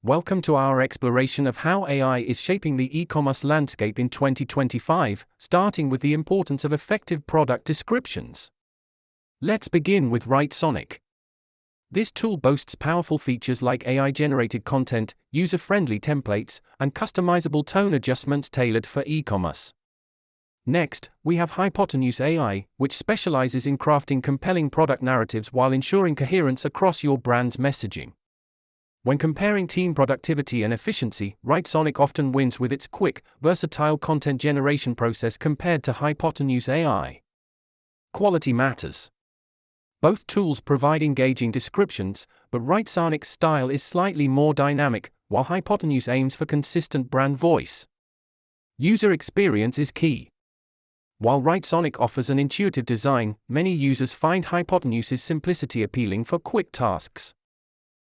Welcome to our exploration of how AI is shaping the e-commerce landscape in 2025, starting with the importance of effective product descriptions. Let's begin with Writesonic. This tool boasts powerful features like AI-generated content, user-friendly templates, and customizable tone adjustments tailored for e-commerce. Next, we have Hypotenuse AI, which specializes in crafting compelling product narratives while ensuring coherence across your brand's messaging. When comparing team productivity and efficiency, Writesonic often wins with its quick, versatile content generation process compared to Hypotenuse AI. Quality matters. Both tools provide engaging descriptions, but Writesonic's style is slightly more dynamic, while Hypotenuse aims for consistent brand voice. User experience is key. While Writesonic offers an intuitive design, many users find Hypotenuse's simplicity appealing for quick tasks.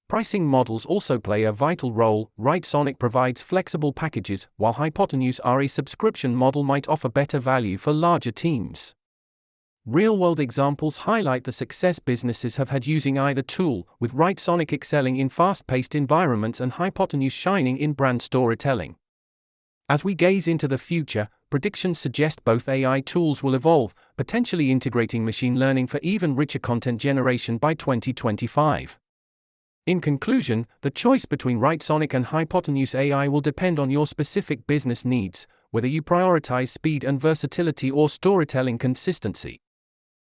Pricing models also play a vital role. Writesonic provides flexible packages, while Hypotenuse RA subscription model might offer better value for larger teams. Real-world examples highlight the success businesses have had using either tool, with Writesonic excelling in fast-paced environments and Hypotenuse shining in brand storytelling. As we gaze into the future, predictions suggest both AI tools will evolve, potentially integrating machine learning for even richer content generation by 2025. In conclusion, the choice between Writesonic and Hypotenuse AI will depend on your specific business needs, whether you prioritize speed and versatility or storytelling consistency.